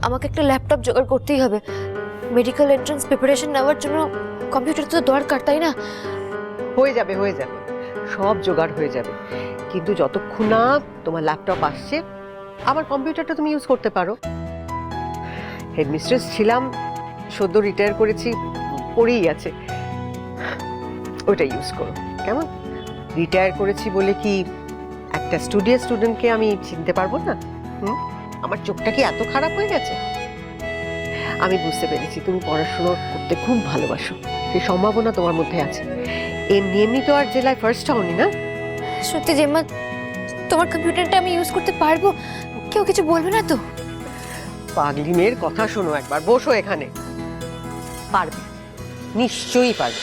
আমাকে একটা ল্যাপটপ জোগাড় করতেই হবে। মেডিকেল এন্ট্রান্স প্রিপারেশন নেওয়ার জন্য কম্পিউটার তো দরকার, তাই না? হয়ে যাবে, হয়ে যাবে, সব জোগাড় হয়ে যাবে। কিন্তু যতক্ষণ না তোমার ল্যাপটপ আসছে, আমার কম্পিউটারটা তুমি ইউজ করতে পারো। হেডমিস্ট্রেস ছিলাম, সদ্য রিটায়ার করেছি, পড়েই আছে, ওইটা ইউজ করো কেমন? রিটায়ার করেছি বলে কি একটা স্টুডেন্টকে আমি চিনতে পারবো না? আমার চোখটা কি এত খারাপ হয়ে গেছে? আমি বুঝতে পেরেছি তুমি পড়াশোনা করতে খুব ভালোবাসো, সেই সম্ভাবনা তোমার মধ্যে আছে। এমনি এমনি তো আর জেলায় ফার্স্ট হওনি না? সত্যি জেম্মা, তোমার কম্পিউটারটা আমি ইউজ করতে পারবো? কেউ কিছু বলবে না তো? পাগলি মেয়ের কথা শোনো একবার, বসো এখানে। পারবে, নিশ্চয়ই পারবে।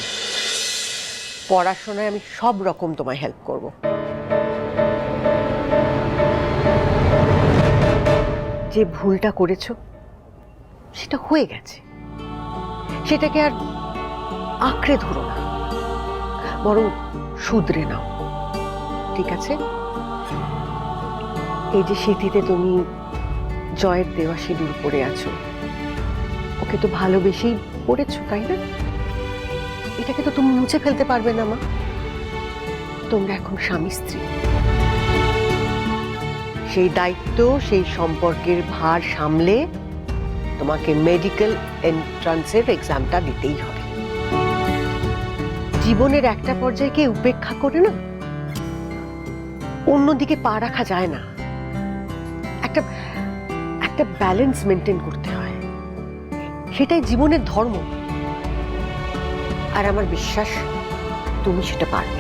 পড়াশোনায় আমি সব রকম তোমায় হেল্প করব। যে ভুলটা করেছো সেটা হয়ে গেছে, সেটাকে আর আঁকড়ে ধরো না, বরং শুধরে নাও, ঠিক আছে? এই যে স্মৃতিতে তুমি জয়ের দেওয়া সিঁদুর পরে আছো, ওকে তো ভালোবেসেই পড়েছো, তাই না? এটাকে তো তুমি মুছে ফেলতে পারবে না মা। তোমরা এখন স্বামী স্ত্রী, সেই দায়িত্ব, সেই সম্পর্কের ভার সামলে তোমাকে মেডিকেল এন্ট্রান্সের এক্সামটা দিতেই হবে। জীবনের একটা পর্যায়কে উপেক্ষা করে না অন্যদিকে পা রাখা যায় না। একটা একটা ব্যালেন্স মেনটেন করতে হয়, সেটাই জীবনের ধর্ম। আর আমার বিশ্বাস তুমি সেটা পারবে।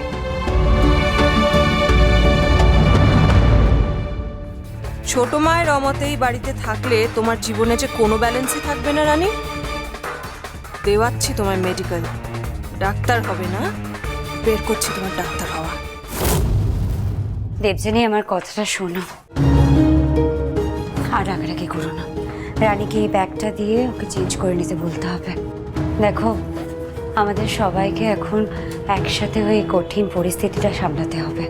ছোট মায়ের অমতেই বাড়িতে থাকলে তোমার জীবনে যে কোনো ব্যালেন্সই থাকবে না রানী। দেওয়াচ্ছি তোমার মেডিকেল, ডাক্তার হবে না, বের করছি তোমার ডাক্তার হওয়া। দেবযানী, আমার কথাটা শোনো আর রাগারাগি করো না। রানীকে এই ব্যাগটা দিয়ে ওকে চেঞ্জ করে নিতে বলতে হবে। দেখো, আমাদের সবাইকে এখন একসাথে ওই কঠিন পরিস্থিতিটা সামলাতে হবে,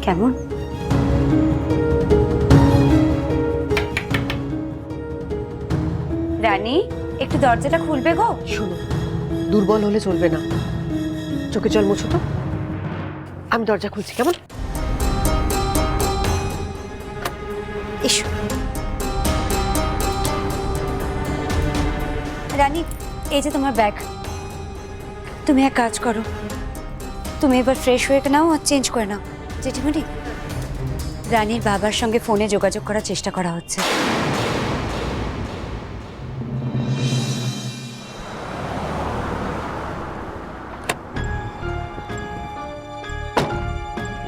কেমন? রানী, একটু দরজাটা খুলবে গো? শোনো, দুর্বল হলে চলবে না, চোখে জল মুছো তো। আমি দরজা খুলছি, কেমন? এসো। রানী, এই যে তোমার ব্যাগ। তুমি এক কাজ করো, তুমি এবার ফ্রেশ হয়ে নাও আর চেঞ্জ করে নাও। জেঠিমণি, রানীর বাবার সঙ্গে ফোনে যোগাযোগ করার চেষ্টা করা হচ্ছে।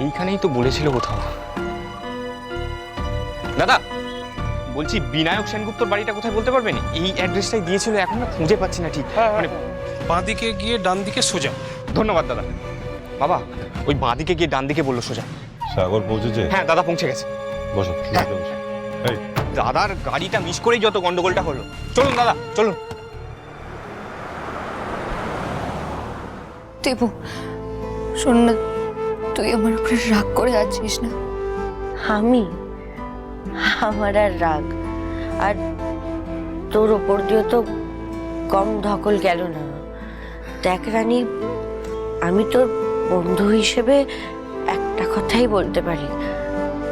এইখানেই তো বলেছিল কোথাও। দাদা বলছি, বিনায়ক সেনগুপ্তর বাড়িটা কোথায় বলতে পারবেন? এই অ্যাড্রেসটাই দিয়েছিল, এখন না খুঁজে পাচ্ছি না ঠিক। মানে বাঁ দিকে গিয়ে ডান দিকে সোজা। ধন্যবাদ দাদা। বাবা, ওই বাঁ দিকে গিয়ে ডান দিকে বললো সোজা। সাগর পৌঁছেছে? হ্যাঁ দাদা, পৌঁছে গেছে। বসো, বসো। এই দাদার গাড়িটা মিস করেই যত গন্ডগোলটা হলো। চলুন দাদা, চলুন। দেবু, শোন না, তুই আমার উপরে রাগ করে আছিস না? আমি? আমার আর রাগ, আর তোর ওপর দিয়ে তো কম ধকল গেল না। দেখ রানী, আমি তোর বন্ধু হিসেবে একটা কথাই বলতে পারি,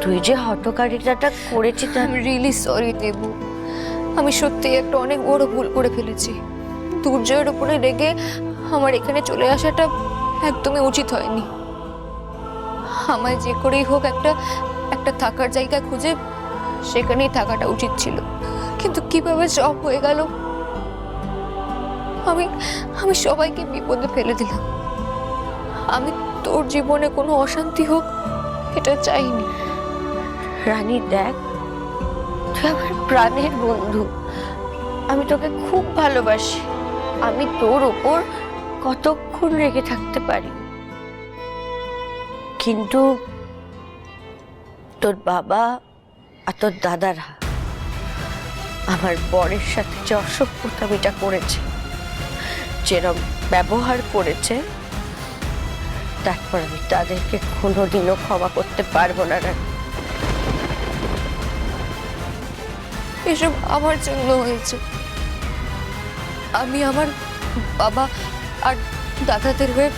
তুই যে হঠকারিতাটা করেছিস। I am really sorry Debu, আমি সত্যিই একটা অনেক বড় ভুল করে ফেলেছি। দুর্জয়ের উপরে রেগে আমার এখানে চলে আসাটা একদমই উচিত হয়নি। আমায় যে করেই হোক একটা থাকার জায়গা খুঁজে সেখানেই থাকাটা উচিত ছিল, কিন্তু কিভাবে সব হয়ে গেল। আমি সবাইকে বিপদে ফেলে দিলাম। আমি তোর জীবনে কোনো অশান্তি হোক এটা চাইনি। রানী দেখ, তুই আমার প্রাণের বন্ধু, আমি তোকে খুব ভালোবাসি। আমি তোর ওপর কতক্ষণ রেগে থাকতে পারি, কিন্তু তোর বাবা আর তোর দাদারা আমার বরের সাথে যে অসভ্যতামিটা করেছে, যেরকম ব্যবহার করেছে, তারপর আমি তাদেরকে কোনোদিনও ক্ষমা করতে পারবো না। এসব আমার জন্য হয়েছে। আমি আমার বাবা আর দাদাদের হয়ে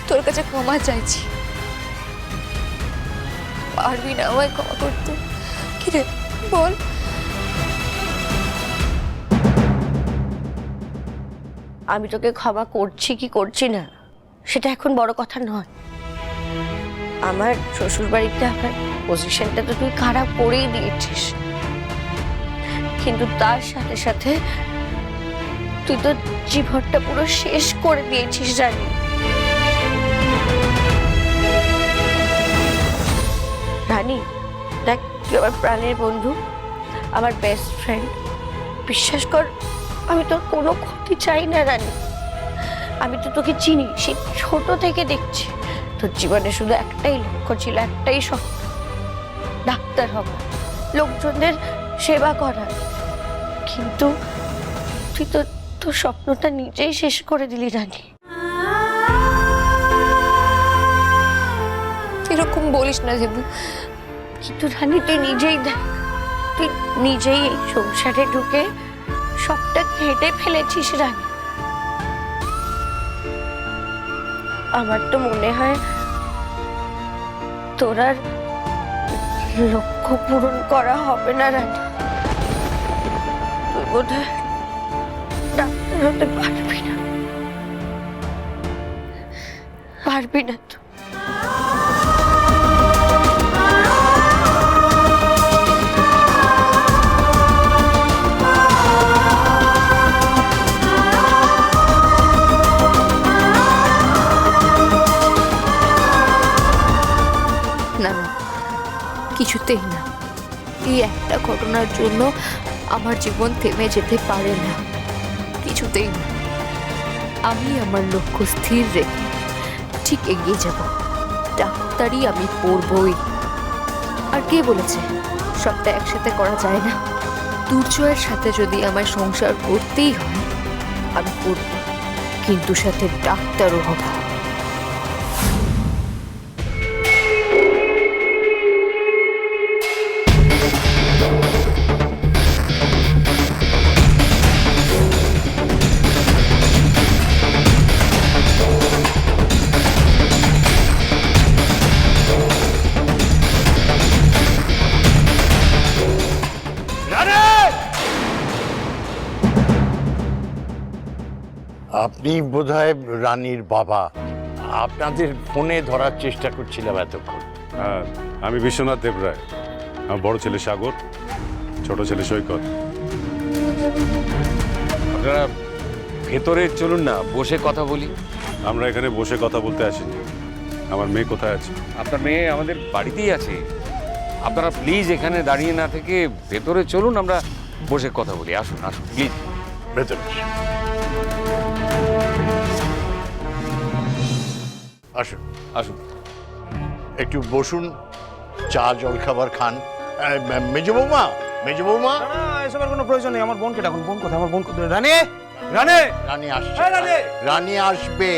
তোর কাছে ক্ষমা চাইছি। পারবি না আমায় ক্ষমা করতে? কি রে বল। আমি তোকে ক্ষমা করছি কি করছি না সেটা এখন বড় কথা নয়। আমার শ্বশুর বাড়িতে আমার পজিশনটা তো তুই খারাপ করেই দিয়েছিস, কিন্তু তার সাথে সাথে তুই তো জীবনটা পুরো শেষ করে দিয়েছিস জানি। রানী দেখ, তুই আমার প্রাণের বন্ধু, আমার বেস্ট ফ্রেন্ড। বিশ্বাস কর, আমি তোর কোনো ক্ষতি চাই না রানী। আমি তো তোকে চিনি, সেই ছোট থেকে দেখছি তোর জীবনে শুধু একটাই লক্ষ্য ছিল, একটাই স্বপ্ন, ডাক্তার হওয়া, লোকজনদের সেবা করা। কিন্তু তুই তো তোর স্বপ্নটা নিজেই শেষ করে দিলি রানী। এরকম বলিস না দেবু। কিন্তু রানী তুই নিজেই দেখ, তুই নিজেই এই সংসারে ঢুকে সবটা কেটে ফেলেছিস রানী। আমার তো মনে হয় তোর আর লক্ষ্য পূরণ করা হবে না রানী। তুই বোধহয় ডাক্তার হতে পারবি না, পারবি না তো। না না, কিছুতেই না। এই একটা ঘটনার জন্য আমার জীবন থেমে যেতে পারে না, কিছুতেই না। আমি আমার লক্ষ্য স্থির রেখে ঠিক এগিয়ে যাব। ডাক্তারি আমি পড়বই। আর কে বলেছে সবটা একসাথে করা যায় না? দুর্জয়ের সাথে যদি আমায় সংসার করতেই হয় আমি করব, কিন্তু সাথে ডাক্তারও হব। আপনি বোধহয় রানীর বাবা। আপনাদের ফোনে ধরার চেষ্টা করছিলাম এতক্ষণ। হ্যাঁ, আমি বিশ্বনাথ দেবরায়। আমার বড় ছেলে সাগর, ছোট ছেলে সৈকত। আপনারা ভেতরে চলুন না, বসে কথা বলি। আমরা এখানে বসে কথা বলতে আসিনি। আমার মেয়ে কোথায় আছে? আপনার মেয়ে আমাদের বাড়িতেই আছে। আপনারা প্লিজ এখানে দাঁড়িয়ে না থেকে ভেতরে চলুন, আমরা বসে কথা বলি। আসুন আসুন প্লিজ ভেতরে আসুন। আসুন। একটু বসুন, চা জল খাবার খান। মেজ বৌমা, মেজ বৌমা। না এসবের কোনো প্রয়োজন নেই। আমার বোনকে ডাকুন। বোন কোথায়? আমার বোন কোথায়? রানী, রানী, রানী আসছে। হ্যাঁ, রানী। রানী আসবে,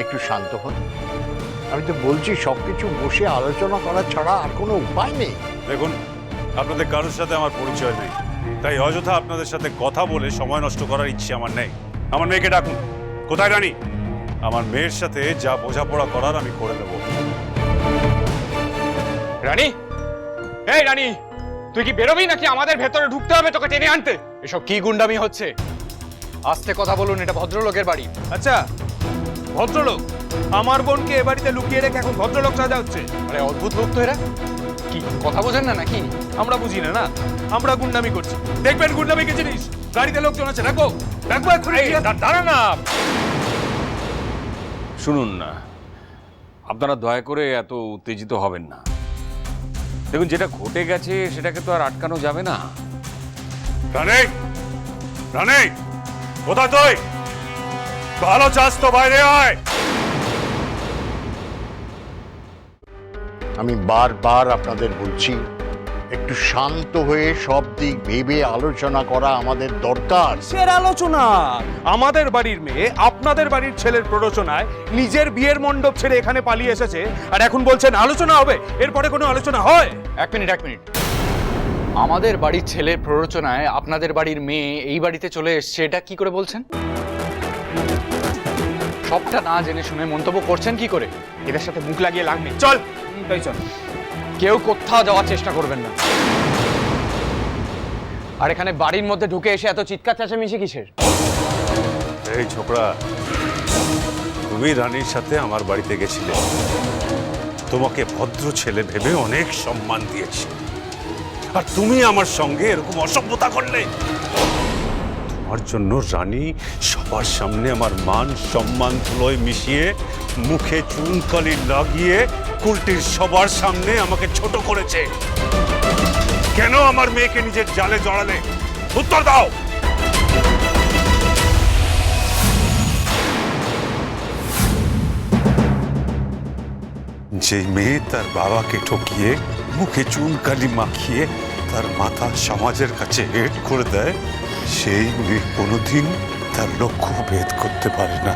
একটু শান্ত হন। আমি তো বলছি সবকিছু বসে আলোচনা করা ছাড়া আর কোনো উপায় নেই। দেখুন, আপনাদের কারোর সাথে আমার পরিচয় নেই, তাই অযথা আপনাদের সাথে কথা বলে সময় নষ্ট করার ইচ্ছে আমার নেই। আমার মেয়েকে ডাকুন। কোথায় রানী? আমার মেয়ের সাথে যা বোঝাপড়া করার আমি করে দেবো। রানী, এই রানী, তুই কি বেরোবি নাকি আমাদের ভেতরে ঢুকতে হবে তোকে টেনে আনতে? এসব কি গুন্ডামি হচ্ছে? আস্তে কথা বলুন, এটা ভদ্রলোকের বাড়ি। আচ্ছা, ভদ্রলোক? আমার বোনকে এ বাড়িতে লুকিয়ে রেখে এখন ভদ্রলোক সাজা হচ্ছে? আরে অদ্ভুত লোক তো এরা। কি কথা বোঝেন না নাকি? আমরা বুঝি না না, আমরা গুন্ডামি করছি। দেখবেন গুন্ডামি কি জিনিস। গাড়িতে লোকজন আছে, রাখবো রাখবো এক্ষুনি। দাঁড়া না। শুনুন না, আপনারা দয়া করে এত উত্তেজিত হবেন না। দেখুন, যেটা ঘটে গেছে সেটাকে তো আর আটকানো যাবে না। রানী, রানী, কোথায় তুই? ভালো চাস তো বাইরে আয়। আমি বারবার আপনাদের বলছি, একটু শান্ত হয়ে সব দিক ভেবে আলোচনা করা আমাদের দরকার। কিসের আলোচনা? আমাদের বাড়ির মেয়ে আপনাদের বাড়ির ছেলের প্ররোচনায় নিজের বিয়ের মণ্ডপ ছেড়ে এখানে পালিয়ে এসেছে, আর এখন বলছেন আলোচনা হবে? এরপরে কোনো আলোচনা হয়? এক মিনিট। আমাদের বাড়ির ছেলের প্ররোচনায় আপনাদের বাড়ির মেয়ে এই বাড়িতে চলে এসছে, এটা কি করে বলছেন? সবটা না জেনে শুনে মন্তব্য করছেন কি করে? এদের সাথে মুখ লাগিয়ে লাগ নেই। চল, তাই চল। কেউ কোথাও যাওয়ার চেষ্টা করবেন না। আর এখানে বাড়ির মধ্যে ঢুকে এসে এত চিৎকার চেঁচামেচি কিসের? এই ছোকরা, তুমি রানীর সাথে আমার বাড়িতে গেছিলে, তোমাকে ভদ্র ছেলে ভেবে অনেক সম্মান দিয়েছি, আর তুমি আমার সঙ্গে এরকম অসভ্যতা করলে। তোমার জন্য রানী সবার সামনে আমার মান সম্মান ধুলোয় মিশিয়ে মুখে চুনকালি লাগিয়ে কুলটির সবার সামনে আমাকে ছোট করেছে। কেন আমার মেয়েকে নিজের জালে জড়ালে? উত্তর দাও। যে মেয়ে তার বাবাকে ঠকিয়ে মুখে চুনকালি মাখিয়ে তার মাথা সমাজের কাছে হেট করে দেয়, সেই মেয়ে কোনোদিন তার লক্ষ্য ভেদ করতে পারে না।